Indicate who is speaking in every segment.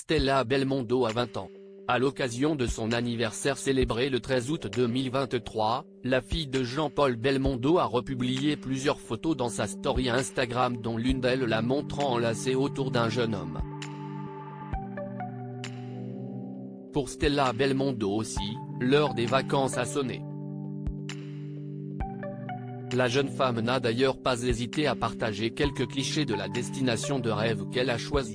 Speaker 1: Stella Belmondo a 20 ans. À l'occasion de son anniversaire célébré le 13 août 2023, la fille de Jean-Paul Belmondo a republié plusieurs photos dans sa story Instagram dont l'une d'elles la montrant enlacée autour d'un jeune homme. Pour Stella Belmondo aussi, l'heure des vacances a sonné. La jeune femme n'a d'ailleurs pas hésité à partager quelques clichés de la destination de rêve qu'elle a choisie.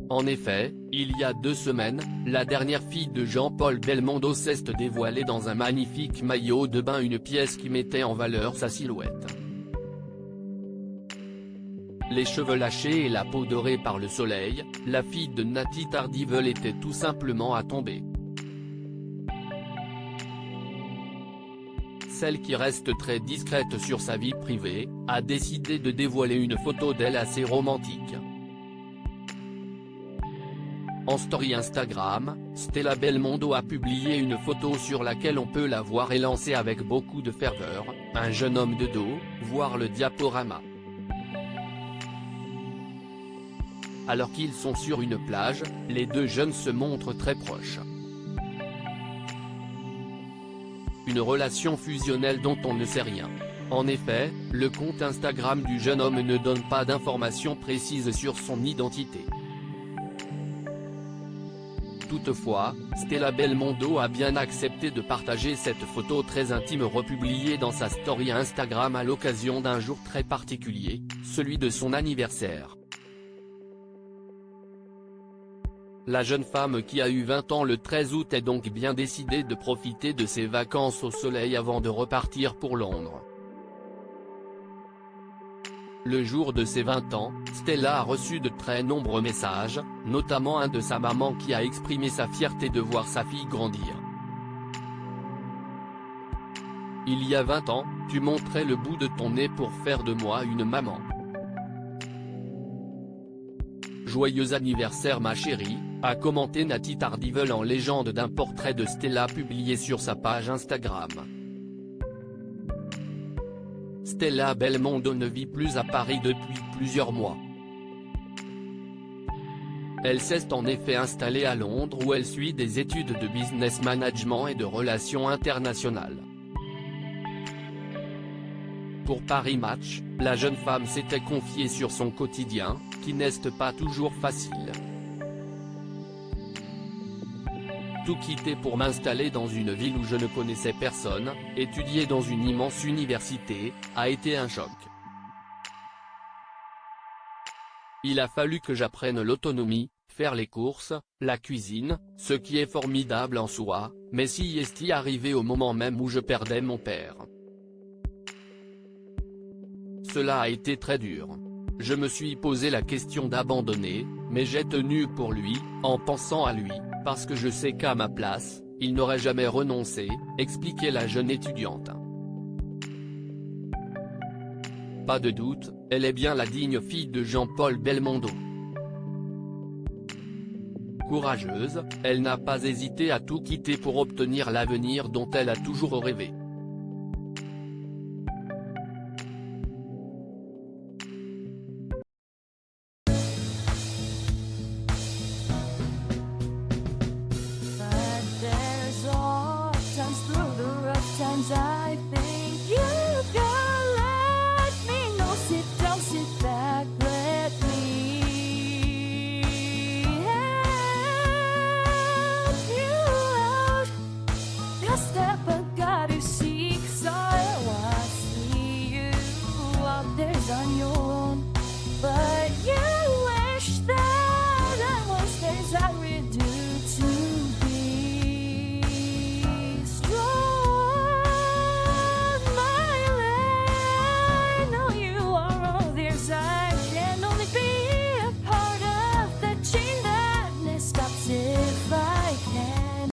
Speaker 1: En effet, il y a 2 semaines, la dernière fille de Jean-Paul Belmondo s'est dévoilée dans un magnifique maillot de bain, une pièce qui mettait en valeur sa silhouette. Les cheveux lâchés et la peau dorée par le soleil, la fille de Nati Tardivel était tout simplement à tomber. Celle qui reste très discrète sur sa vie privée, a décidé de dévoiler une photo d'elle assez romantique. En story Instagram, Stella Belmondo a publié une photo sur laquelle on peut la voir élancée avec beaucoup de ferveur, un jeune homme de dos, voire le diaporama. Alors qu'ils sont sur une plage, les deux jeunes se montrent très proches. Une relation fusionnelle dont on ne sait rien. En effet, le compte Instagram du jeune homme ne donne pas d'informations précises sur son identité. Toutefois, Stella Belmondo a bien accepté de partager cette photo très intime republiée dans sa story Instagram à l'occasion d'un jour très particulier, celui de son anniversaire. La jeune femme qui a eu 20 ans le 13 août est donc bien décidée de profiter de ses vacances au soleil avant de repartir pour Londres. Le jour de ses 20 ans, Stella a reçu de très nombreux messages, notamment un de sa maman qui a exprimé sa fierté de voir sa fille grandir. Il y a 20 ans, tu montrais le bout de ton nez pour faire de moi une maman. Joyeux anniversaire ma chérie, a commenté Nati Tardivel en légende d'un portrait de Stella publié sur sa page Instagram. Stella Belmondo ne vit plus à Paris depuis plusieurs mois. Elle s'est en effet installée à Londres où elle suit des études de business management et de relations internationales. Pour Paris Match, la jeune femme s'était confiée sur son quotidien, qui n'est pas toujours facile. Tout quitter pour m'installer dans une ville où je ne connaissais personne, étudier dans une immense université, a été un choc. Il a fallu que j'apprenne l'autonomie, faire les courses, la cuisine, ce qui est formidable en soi, mais si est arrivé au moment même où je perdais mon père. Cela a été très dur. Je me suis posé la question d'abandonner, mais j'ai tenu pour lui, en pensant à lui, parce que je sais qu'à ma place, il n'aurait jamais renoncé, expliquait la jeune étudiante. Pas de doute, elle est bien la digne fille de Jean-Paul Belmondo. Courageuse, elle n'a pas hésité à tout quitter pour obtenir l'avenir dont elle a toujours rêvé.